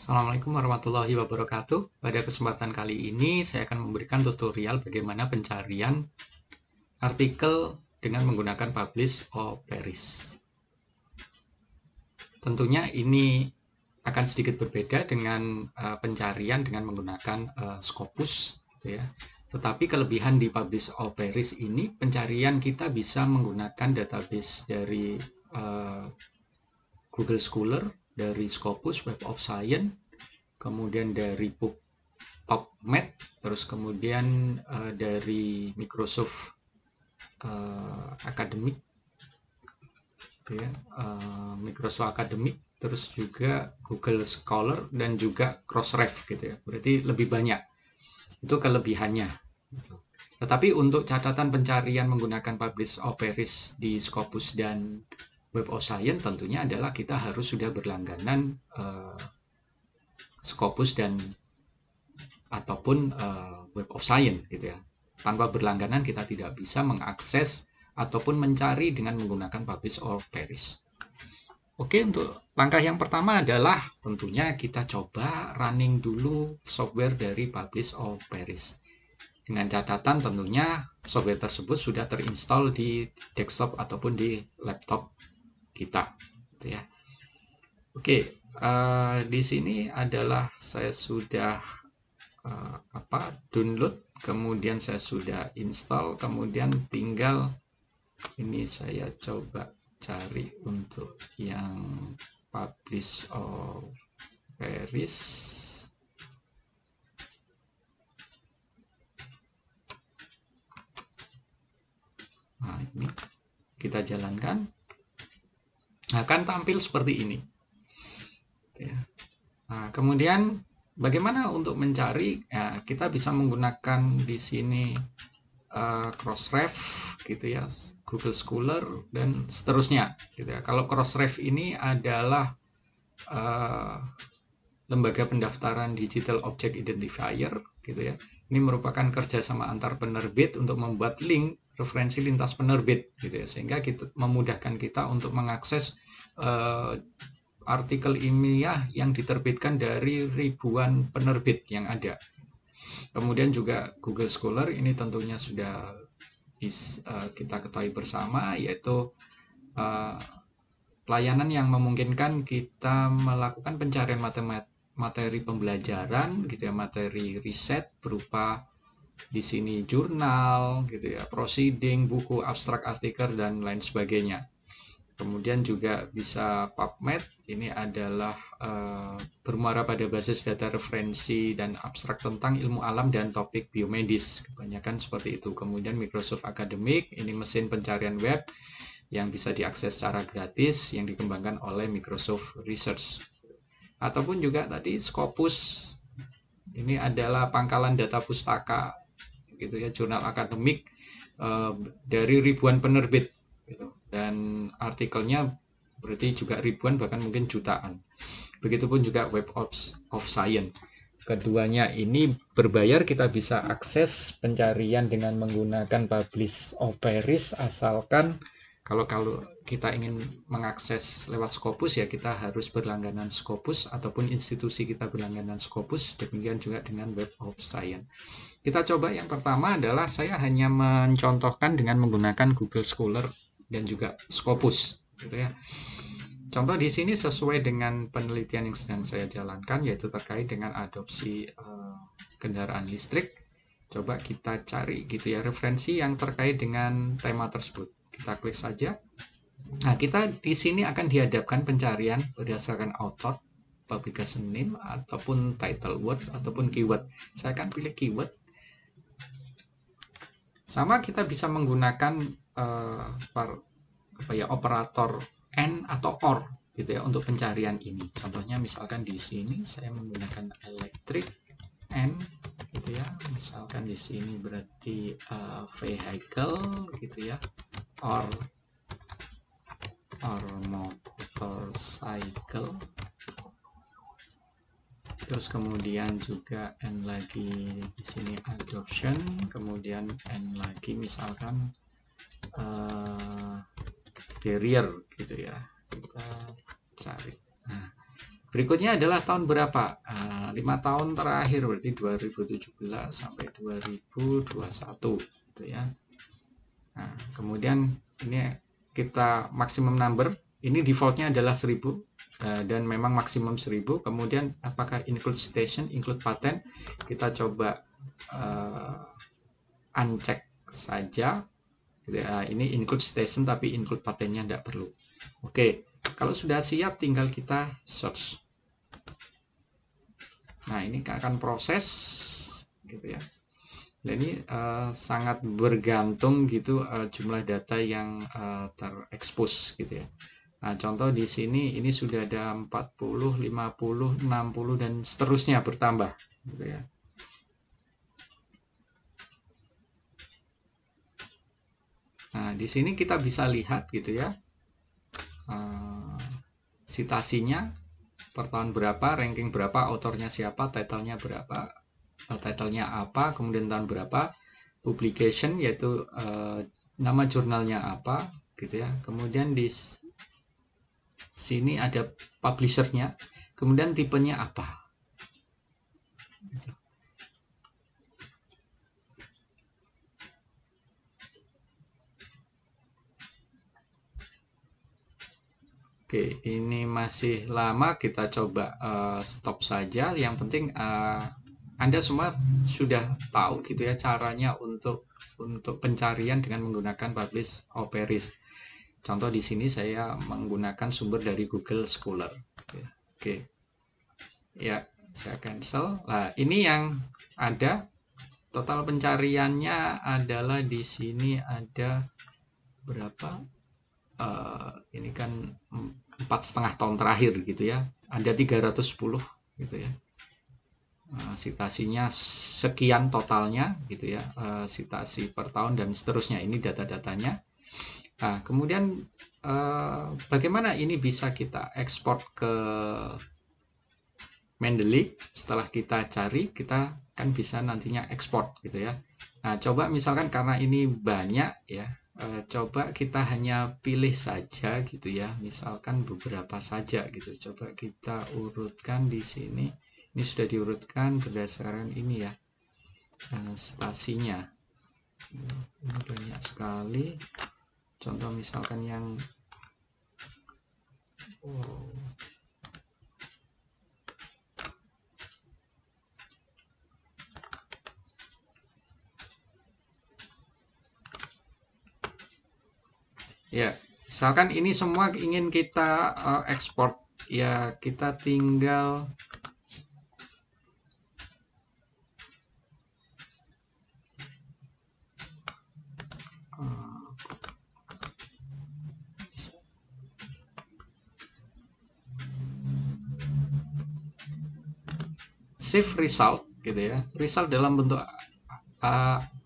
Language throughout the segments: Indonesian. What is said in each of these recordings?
Assalamualaikum warahmatullahi wabarakatuh. Pada kesempatan kali ini saya akan memberikan tutorial bagaimana pencarian artikel dengan menggunakan Publish or Perish. Tentunya ini akan sedikit berbeda dengan pencarian dengan menggunakan Scopus, gitu ya. Tetapi kelebihan di Publish or Perish ini, pencarian kita bisa menggunakan database dari Google Scholar, dari Scopus, Web of Science, kemudian dari PubMed, terus kemudian dari Microsoft Academic, gitu ya, Microsoft Academic, terus juga Google Scholar dan juga Crossref, gitu ya. Berarti lebih banyak. Itu kelebihannya. Gitu. Tetapi untuk catatan pencarian menggunakan Publish or Perish di Scopus dan Web of Science tentunya adalah kita harus sudah berlangganan Scopus dan ataupun Web of Science, gitu ya. Tanpa berlangganan kita tidak bisa mengakses ataupun mencari dengan menggunakan Publish or Perish. Oke, untuk langkah yang pertama adalah tentunya kita coba running dulu software dari Publish or Perish. Dengan catatan tentunya software tersebut sudah terinstall di desktop ataupun di laptop kita, gitu ya. Oke, di sini adalah saya sudah download, kemudian saya sudah install, kemudian tinggal ini saya coba cari untuk yang Publish or Perish. Nah, ini kita jalankan. Nah, akan tampil seperti ini. Nah, kemudian bagaimana untuk mencari? Ya, kita bisa menggunakan di sini Crossref, gitu ya, Google Scholar dan seterusnya, gitu ya. Kalau Crossref ini adalah lembaga pendaftaran Digital Object Identifier, gitu ya. Ini merupakan kerjasama antar penerbit untuk membuat link referensi lintas penerbit, gitu ya, sehingga kita memudahkan kita untuk mengakses artikel ilmiah yang diterbitkan dari ribuan penerbit yang ada. Kemudian juga Google Scholar ini tentunya sudah kita ketahui bersama, yaitu layanan yang memungkinkan kita melakukan pencarian materi pembelajaran, gitu ya, materi riset berupa di sini jurnal, gitu ya, proceeding, buku, abstrak, artikel dan lain sebagainya. Kemudian juga bisa PubMed, ini adalah bermuara pada basis data referensi dan abstrak tentang ilmu alam dan topik biomedis, kebanyakan seperti itu. Kemudian Microsoft Academic, ini mesin pencarian web yang bisa diakses secara gratis yang dikembangkan oleh Microsoft Research. Ataupun juga tadi Scopus, ini adalah pangkalan data pustaka, gitu ya, jurnal akademik dari ribuan penerbit, gitu. Dan artikelnya berarti juga ribuan, bahkan mungkin jutaan. Begitupun juga Web of Science. Keduanya ini berbayar, kita bisa akses pencarian dengan menggunakan Publish or Perish, asalkan kalau kita ingin mengakses lewat Scopus ya kita harus berlangganan Scopus ataupun institusi kita berlangganan Scopus, demikian juga dengan Web of Science. Kita coba yang pertama adalah saya hanya mencontohkan dengan menggunakan Google Scholar dan juga Scopus, gitu ya. Contoh di sini sesuai dengan penelitian yang sedang saya jalankan, yaitu terkait dengan adopsi kendaraan listrik. Coba kita cari, gitu ya, referensi yang terkait dengan tema tersebut. Kita klik saja. Nah, kita di sini akan dihadapkan pencarian berdasarkan author, publication name, ataupun title words, ataupun keyword. Saya akan pilih keyword. Sama kita bisa menggunakan operator AND atau OR, gitu ya, untuk pencarian ini. Contohnya misalkan di sini saya menggunakan electric AND, gitu ya. Misalkan di sini berarti vehicle, gitu ya, or motorcycle. Terus kemudian juga N lagi di sini adoption, kemudian N lagi misalkan barrier, gitu ya. Kita cari. Nah, Berikutnya adalah tahun berapa? 5 tahun terakhir, berarti 2017 sampai 2021 gitu ya. Nah, kemudian ini kita maksimum number, ini defaultnya adalah 1000 dan memang maksimum 1000. Kemudian apakah include citation, include patent, kita coba uncheck saja gitu ya. Ini include citation tapi include patentnya tidak perlu. Oke, kalau sudah siap tinggal kita search. Nah, ini akan proses gitu ya. Dan ini sangat bergantung gitu jumlah data yang terekspos gitu ya. Nah, contoh di sini ini sudah ada 40, 50, 60 dan seterusnya bertambah gitu ya. Nah, di sini kita bisa lihat gitu ya. Citasinya per tahun berapa, ranking berapa, autornya siapa, titlenya berapa, titlenya apa, kemudian tahun berapa, publication yaitu nama jurnalnya apa gitu ya. Kemudian di sini ada publishernya, kemudian tipenya apa gitu. Oke, ini masih lama, kita coba stop saja. Yang penting Anda semua sudah tahu gitu ya caranya untuk pencarian dengan menggunakan Publish Operis. Contoh di sini saya menggunakan sumber dari Google Scholar. Oke, ya saya cancel. Nah, ini yang ada total pencariannya adalah di sini ada berapa? Ini kan 4,5 tahun terakhir gitu ya, ada 310 gitu ya. Citasinya sekian totalnya gitu ya, citasi per tahun dan seterusnya, ini data-datanya. Nah, kemudian bagaimana ini bisa kita ekspor ke Mendeley? Setelah kita cari, kita kan bisa nantinya ekspor gitu ya. Nah, coba misalkan karena ini banyak ya, coba kita hanya pilih saja gitu ya, misalkan beberapa saja gitu. Coba kita urutkan di sini. Ini sudah diurutkan berdasarkan ini ya, stasinya. Ini banyak sekali. Contoh misalkan yang ya, misalkan ini semua ingin kita ekspor, ya kita tinggal save result gitu ya, result dalam bentuk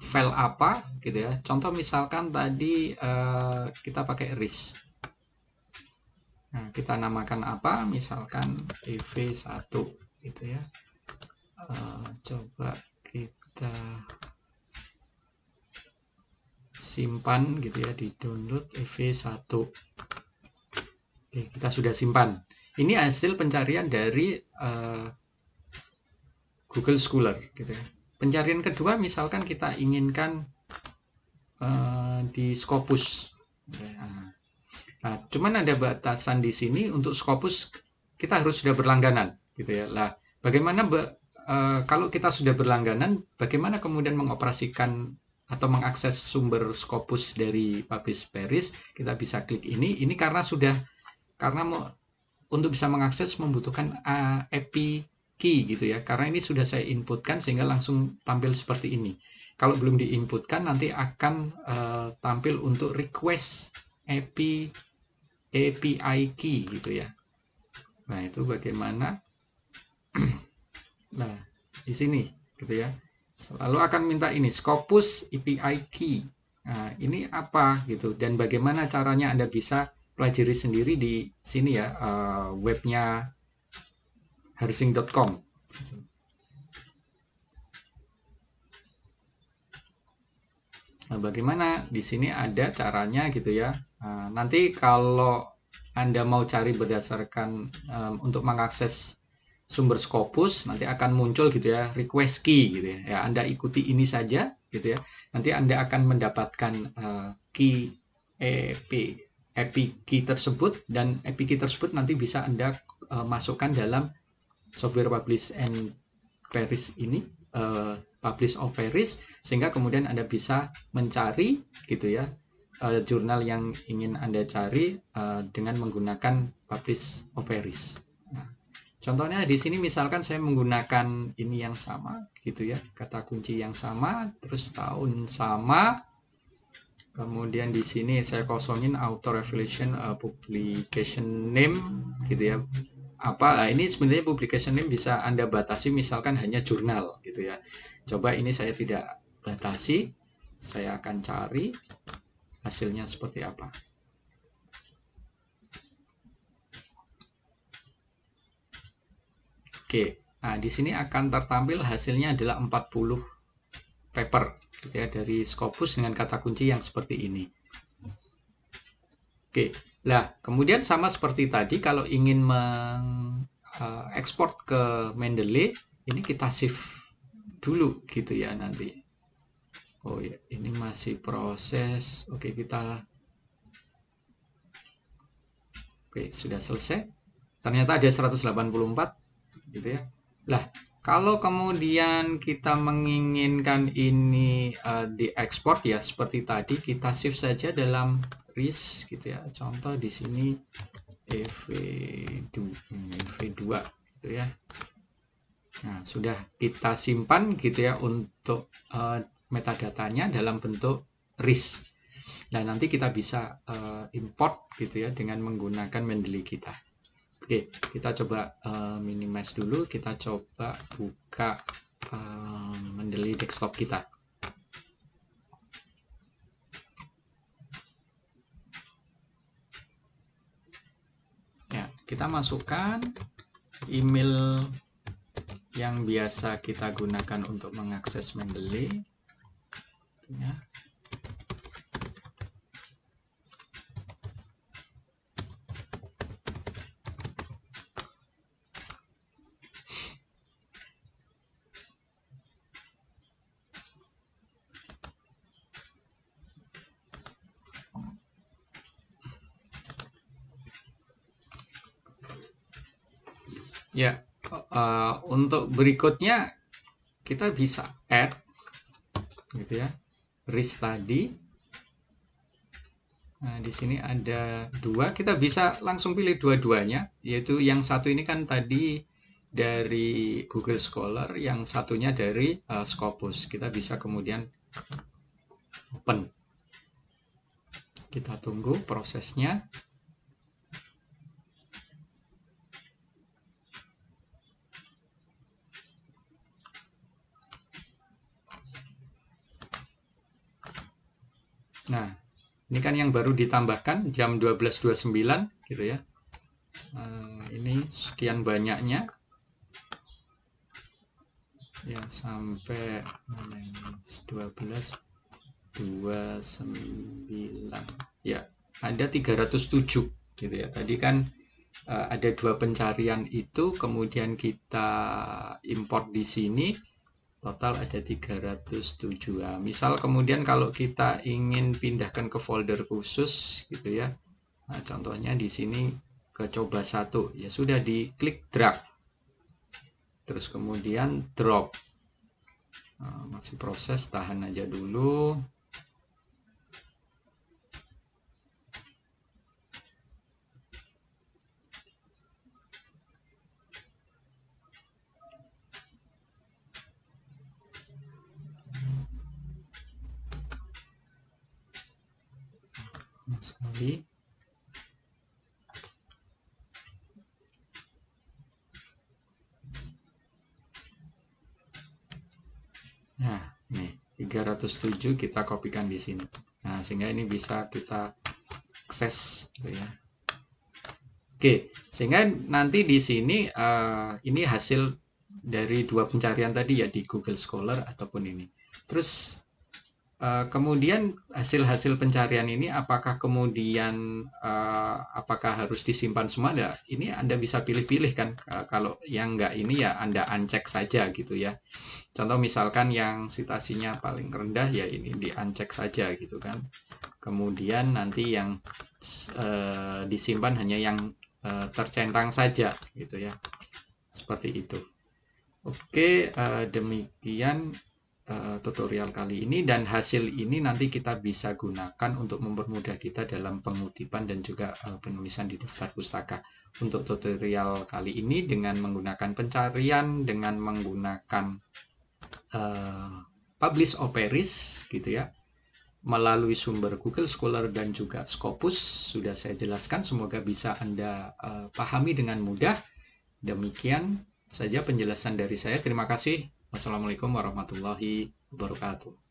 file apa gitu ya. Contoh misalkan tadi kita pakai ris. Nah, kita namakan apa? Misalkan EV1 gitu ya. Coba kita simpan gitu ya, di download EV1. Oke, kita sudah simpan. Ini hasil pencarian dari Google Scholar gitu ya. Pencarian kedua misalkan kita inginkan di Scopus. Nah, cuman ada batasan di sini, untuk Scopus kita harus sudah berlangganan gitu ya. Lah, bagaimana kalau kita sudah berlangganan, bagaimana kemudian mengoperasikan atau mengakses sumber Scopus dari Publish Operis? Kita bisa klik ini. Ini karena untuk bisa mengakses membutuhkan API key gitu ya, karena ini sudah saya inputkan sehingga langsung tampil seperti ini. Kalau belum diinputkan nanti akan tampil untuk request API key gitu ya. Nah, itu bagaimana? Nah, di sini gitu ya, selalu akan minta ini Scopus API key. Nah, ini apa gitu, dan bagaimana caranya Anda bisa pelajari sendiri di sini ya, webnya harsing.com. Nah, bagaimana di sini ada caranya gitu ya. Nanti kalau Anda mau cari berdasarkan untuk mengakses sumber Scopus, nanti akan muncul gitu ya, request key gitu ya. Ya, Anda ikuti ini saja gitu ya. Nanti Anda akan mendapatkan key API key tersebut, dan API key tersebut nanti bisa Anda masukkan dalam software Publish and Paris ini, Publish of Paris, sehingga kemudian Anda bisa mencari gitu ya jurnal yang ingin Anda cari dengan menggunakan Publish of Paris. Nah, contohnya di sini misalkan saya menggunakan ini yang sama gitu ya, kata kunci yang sama, terus tahun sama. Kemudian di sini saya kosongin author affiliation, publication name gitu ya. Nah, ini sebenarnya publication name bisa Anda batasi misalkan hanya jurnal gitu ya. Coba ini saya tidak batasi. Saya akan cari hasilnya seperti apa. Oke. Nah, di sini akan tertampil hasilnya adalah 40 paper gitu ya, dari Scopus dengan kata kunci yang seperti ini. Oke, nah kemudian sama seperti tadi, kalau ingin mengekspor ke Mendeley, ini kita save dulu gitu ya nanti. Oh ya, ini masih proses. Oke, sudah selesai. Ternyata ada 184 gitu ya. Lah, kalau kemudian kita menginginkan ini diekspor ya seperti tadi, kita save saja dalam RIS gitu ya. Contoh di sini EV2 gitu ya. Nah, sudah kita simpan gitu ya untuk metadatanya dalam bentuk RIS. Dan nanti kita bisa import gitu ya dengan menggunakan Mendeley kita. Oke, kita coba minimize dulu. Kita coba buka Mendeley desktop kita. Ya, kita masukkan email yang biasa kita gunakan untuk mengakses Mendeley. Ya. Ya, untuk berikutnya kita bisa add gitu ya, RIS tadi. Nah, di sini ada 2, kita bisa langsung pilih dua-duanya, yaitu yang satu ini kan tadi dari Google Scholar, yang satunya dari Scopus. Kita bisa kemudian open. Kita tunggu prosesnya. Nah, ini kan yang baru ditambahkan jam 12.29 gitu ya. Ini sekian banyaknya. Ya, sampai 12.29. Ya, ada 307 gitu ya. Tadi kan ada 2 pencarian itu, kemudian kita import di sini. Total ada 307. Nah, misal kemudian kalau kita ingin pindahkan ke folder khusus gitu ya. Nah, contohnya di sini ke coba 1. Ya sudah, diklik drag. Terus kemudian drop. Nah, masih proses, tahan aja dulu. Sekali. Nah, nih 307 kita kopikan di sini. Nah, sehingga ini bisa kita akses gitu ya. Oke, sehingga nanti di sini ini hasil dari 2 pencarian tadi ya, di Google Scholar ataupun ini. Terus Kemudian hasil-hasil pencarian ini apakah kemudian apakah harus disimpan semua? Ya, ini Anda bisa pilih-pilih kan. Kalau yang enggak ini ya Anda uncheck saja gitu ya. Contoh misalkan yang citasinya paling rendah ya ini di uncheck saja gitu kan. Kemudian nanti yang disimpan hanya yang tercentang saja gitu ya. Seperti itu. Oke, demikian tutorial kali ini, dan hasil ini nanti kita bisa gunakan untuk mempermudah kita dalam pengutipan dan juga penulisan di daftar pustaka. Untuk tutorial kali ini dengan menggunakan pencarian, dengan menggunakan Publish Operis gitu ya, melalui sumber Google Scholar dan juga Scopus sudah saya jelaskan, semoga bisa Anda pahami dengan mudah. Demikian saja penjelasan dari saya. Terima kasih. Wassalamualaikum warahmatullahi wabarakatuh.